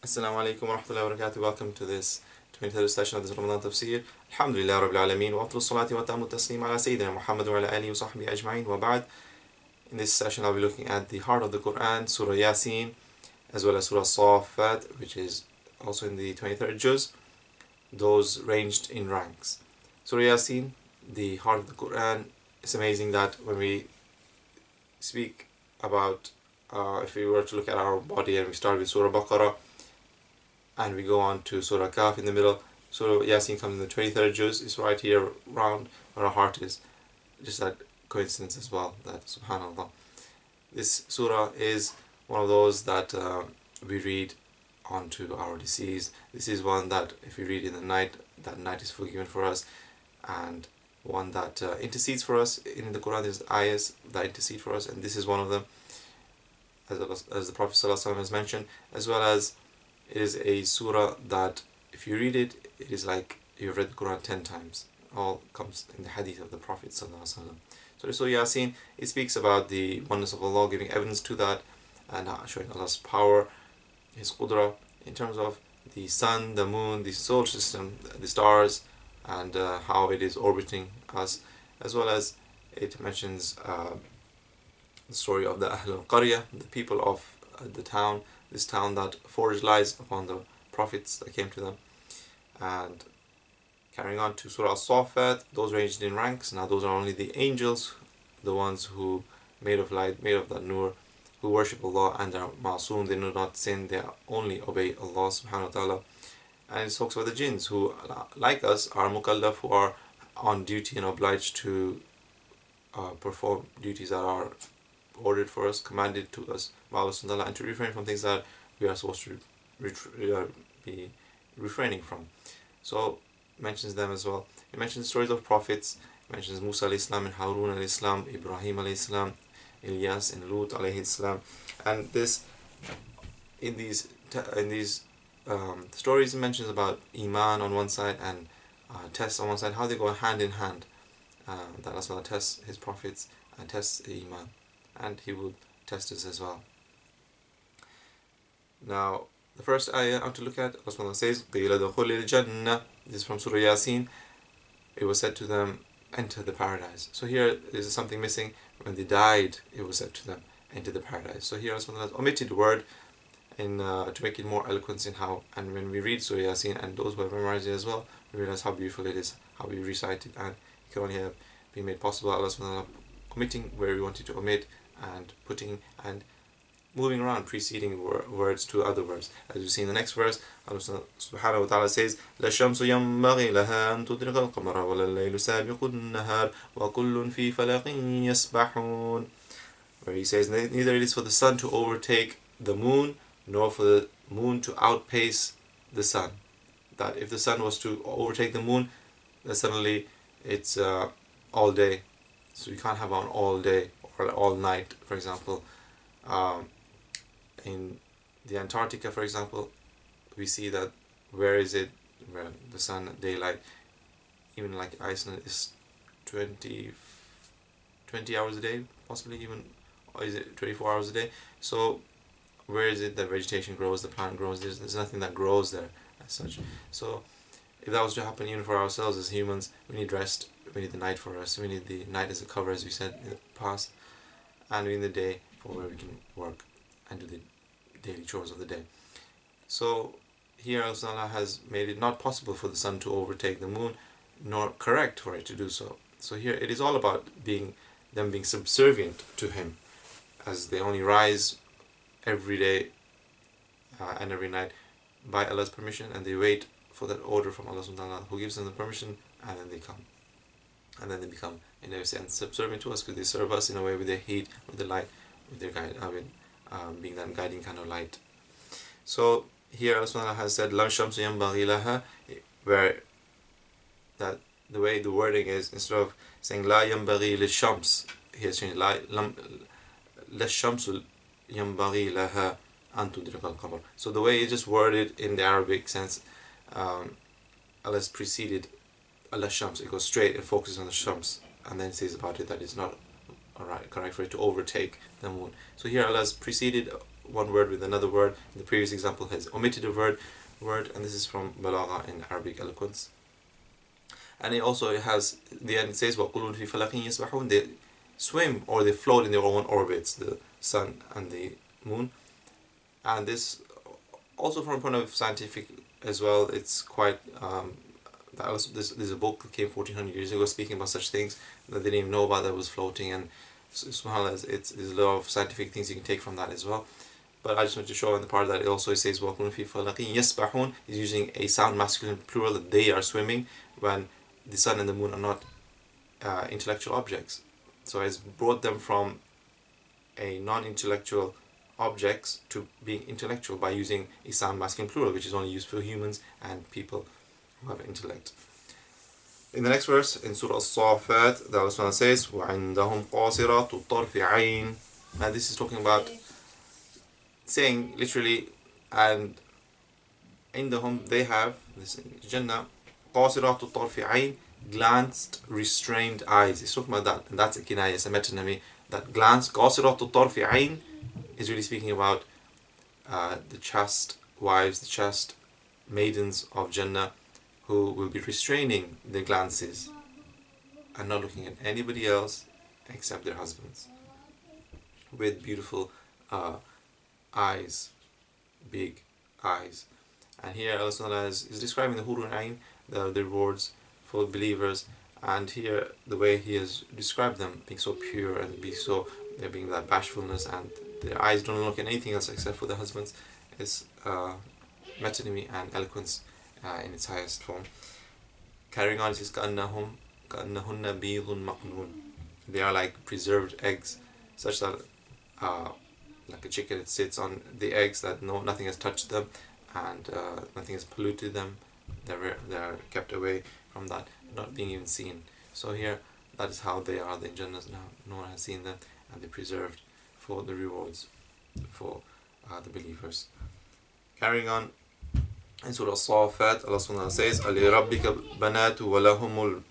Assalamu alaikum wa rahmatullahi wa barakatuh. Welcome to this 23rd session of this Ramadan Tafseer. Alhamdulillah Rabbil Alameen. Wa afdalu salati wa tamu taslim ala Sayyidina Muhammad wa ala alihi wa sahbihi ajma'in wa ba'd. In this session I'll be looking at the heart of the Quran, Surah Yasin, as well as Surah Safat, which is also in the 23rd juz. Those ranged in ranks. Surah Yasin, the heart of the Quran. It's amazing that when we speak about, if we were to look at our body and we start with Surah Baqarah, and we go on to Surah Kaf in the middle, Surah Yasin comes in the 23rd juz. It's right here around where our heart is. Just that coincidence as well, that subhanallah. This surah is one of those that we read onto our deceased. This is one that if we read in the night, that night is forgiven for us, and one that intercedes for us. In the Quran there's ayahs that intercede for us, and this is one of them, as the Prophet ﷺ has mentioned, as well as it is a surah that if you read it, it is like you've read the Quran 10 times. All comes in the hadith of the Prophet ﷺ. So Surah Yasin, it speaks about the oneness of Allah, giving evidence to that, and showing Allah's power, His qudra, in terms of the sun, the moon, the solar system, the stars, and how it is orbiting us, as well as it mentions the story of the Ahl al-Qaryah, the people of the town, this town that forged lies upon the prophets that came to them. And carrying on to Surah Safat, those ranged in ranks. Now those are only the angels, the ones who made of light, made of that nur, who worship Allah and are masoom, they do not sin, they only obey Allah subhanahu wa ta'ala. And it talks about the jinns who, like us, are mukallaf, who are on duty and obliged to perform duties that are ordered for us, commanded to us by Allah subhanahu wa ta'ala, and to refrain from things that we are supposed to be refraining from. So mentions them as well. It mentions stories of prophets. It mentions Musa alayhi salam and Harun alayhi salam, Ibrahim alayhi salam, Ilyas and Lut alayhi salam. And this, in these stories, it mentions about Iman on one side and tests on one side, how they go hand in hand. That Allah tests His prophets and tests Iman, and He will test us as well. Now, the first ayah I want to look at, Allah says, قِيلَ دُخُلِ الْجَنَّةِ. This is from Surah Yasin. It was said to them, enter the paradise. So here there's something missing. When they died, it was said to them, enter the paradise. So here Allah has omitted the word to make it more eloquence in how, and when we read Surah Yasin, and those who have memorized it as well, we realize how beautiful it is, how we recite it, and it can only have been made possible. Allah omitting where we wanted to omit, and putting and moving around, preceding words to other words. As you see in the next verse, Allah subhanahu wa ta'ala says, لَا الشَّمْسُ يَنْبَغِي لَهَا أَن تُدْرِكَ الْقَمَرَ وَلَا اللَّيْلُ سَابِقُ النَّهَارِ وَكُلٌّ فِي فَلَقٍ يَسْبَحُونَ. Where he says, neither it is for the sun to overtake the moon, nor for the moon to outpace the sun. That if the sun was to overtake the moon, then suddenly it's all day. So you can't have an all day or all night, for example. In the Antarctica, for example, we see that where the sun daylight, even like Iceland, is 20 hours a day, possibly even, or is it 24 hours a day? So where is it that vegetation grows, the plant grows? There's nothing that grows there as such. So if that was to happen even for ourselves as humans, we need rest, we need the night for us, we need the night as a cover, as we said in the past, and we need the day for where we can work and do the daily chores of the day. So here Allah has made it not possible for the sun to overtake the moon, nor correct for it to do so. So here it is all about them being subservient to Him, as they only rise every day and every night by Allah's permission, and they wait for that order from Allah subhanahu wa ta'ala, who gives them the permission, and then they come. And then they become, in a sense, subservient to us, because they serve us in a way with their heat, with the light, with their guide, being that guiding kind of light. So here Allah has said, لَا الشَّمْسُ يَنْبَغِي لَهَا, where that the way the wording is, instead of saying لَا يَنْبَغِي لِلشَّمْس, he has changed لَا الشَّمْسُ يَنْبَغِي لَهَا أَن تُدْرِكَ الْقَمَرَ. So the way it's just worded in the Arabic sense, Allah has preceded Allah Shams, it goes straight and focuses on the Shams, and then says about it that it's not correct for it to overtake the moon. So here Allah has preceded one word with another word. In the previous example has omitted a word, and this is from Balagha in Arabic eloquence. And it has, the end it says, وَقُلُونَ فِي فَلَقٍ يَسْبَحُونَ, they swim or they float in their own orbits, the sun and the moon. And this also from a point of scientific as well, it's quite, there's a book that came 1400 years ago speaking about such things that they didn't even know about that was floating, and subhanAllah, there's a lot of scientific things you can take from that as well. But I just want to show in the part that it also says وَقُلُونَ فِي فَلَقٍ يَسْبَحُونَ is using a sound masculine plural, that they are swimming, when the sun and the moon are not intellectual objects. So it's brought them from a non-intellectual objects to being intellectual by using a sound masculine plural, which is only used for humans and people who have intellect. In the next verse, in Surah As-Saffat, the Allah says, وَعِنْدَهُمْ قَاصِرَاتُ الطَّرْفِ عَيْنٍ. And this is talking about, saying literally, and عندهم, they have, this in Jannah, قَاصِرَاتُ الطَّرْفِ عَيْنٍ, glanced, restrained eyes. It's talking about that, and that's a kinaya, it's a metonymy. That glance, قَاصِرَاتُ الطَّرْفِ عَيْنٍ, is really speaking about the chaste wives, the chaste maidens of Jannah, who will be restraining their glances and not looking at anybody else except their husbands, with beautiful eyes, big eyes. And here Allah is describing the Hurun Ain, the rewards for believers, and here the way He has described them being so pure and there being that bashfulness, and their eyes don't look at anything else except for their husbands, is metonymy and eloquence in its highest form. Carrying on, it says كَأَنَّهُنَّ بِيضٌ مَقْنُونَ. They are like preserved eggs, such that like a chicken, it sits on the eggs, that nothing has touched them and nothing has polluted them. They are kept away from that, not being even seen. So here, that is how they are, the Jannah now. No one has seen them, and they're preserved for the rewards for the believers. Carrying on, in Surah As-Saffat, Allah subhanahu wa ta'ala says, أَلِرَبِّكَ بَنَاتُ وَلَهُمُ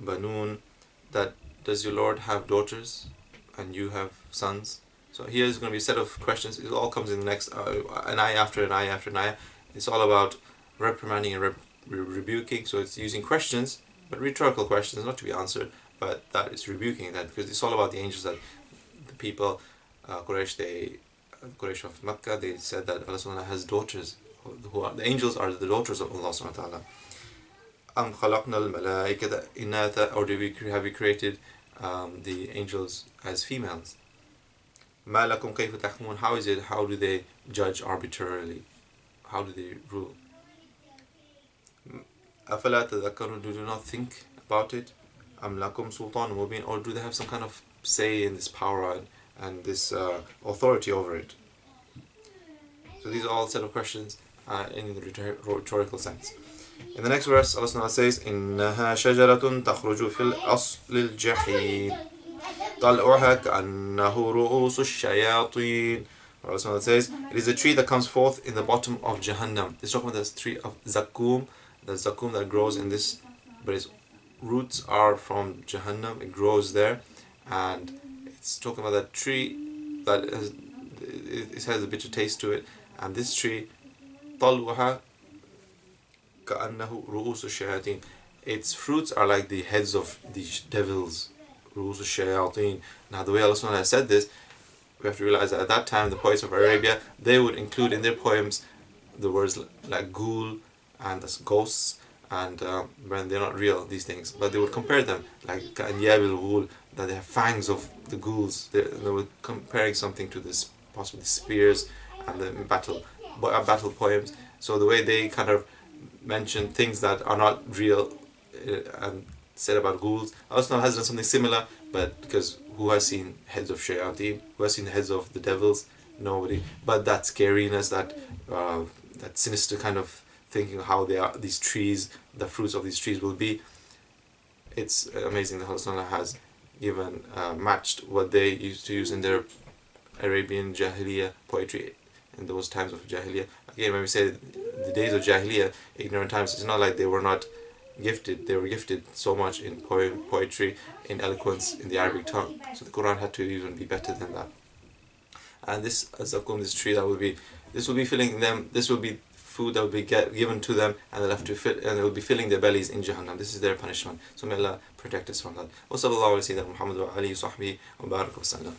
الْبَنُونَ, that does your Lord have daughters and you have sons? So here is going to be a set of questions. It all comes in the next, an ayah after an ayah after an ayah. It's all about reprimanding and rebuking. So it's using questions, but rhetorical questions, not to be answered, but that it's rebuking that, because it's all about the angels, that the people, Quraysh of Mecca, they said that Allah subhanahu wa ta'ala has daughters, the angels are the daughters of Allah subhanahu wa ta'ala. أَمْ خَلَقْنَا الْمَلَائِكَةَ إِنَاثًا, or have we created the angels as females? مَا لَكُمْ كَيْفَ تَحْكُمُونَ, how do they judge arbitrarily? How do they rule? أَفَلَا تَذَكَّرُونَ, do not think about it? أَمْ لَكُمْ سُلْطَانٌ مُبِينٌ, or do they have some kind of say in this power and this authority over it? So these are all set of questions in the rhetorical sense. In the next verse, Allah says, إِنَّهَا شَجَرَةٌ تَخْرُجُ فِي الْأَصْلِ الْجَحِيمِ طَلْعُهَا كَأَنَّهُ رُؤُوسُ الشَّيَاطِينِ. Allah says, it is a tree that comes forth in the bottom of Jahannam. It's talking about this tree of Zakum, the Zakum that grows in this, but its roots are from Jahannam, it grows there, and it's talking about that tree that has a bitter taste to it. And this tree, طَلْعُهَا كَأَنَّهُ رُؤُوسُ الشَّيَاطِينِ, its fruits are like the heads of the devils. رُؤُوسُ الشَّيَاطِينِ. Now the way Allah subhanahu wa ta'ala said this, we have to realize that at that time the poets of Arabia, they would include in their poems the words like ghoul and ghosts, and when they're not real, these things, but they would compare them like كَأَنْيَابِ الْغُول, that they have fangs of the ghouls. They were comparing something to this, possibly spears and the battle poems. So the way they kind of mention things that are not real and said about ghouls, Allah has done something similar, but because who has seen heads of shayateen? Who has seen the heads of the devils? Nobody. But that scariness, that sinister kind of thinking of how they are, these trees, the fruits of these trees will be. It's amazing that Allah has given matched what they used to use in their Arabian Jahiliyyah poetry in those times of Jahiliyyah. Again, when we say the days of Jahiliyyah, ignorant times, it's not like they were not gifted. They were gifted so much in poetry, in eloquence, in the Arabic tongue. So the Quran had to even be better than that. and this this tree that will be, this will be filling them, this will be food that will be given to them, and they'll have to fill, and they will be filling their bellies in Jahannam. This is their punishment. So may Allah protect us from that. Wa sallallahu alayhi wa sallam Muhammad wa alihi wa sahbihi wa barak wa sallam.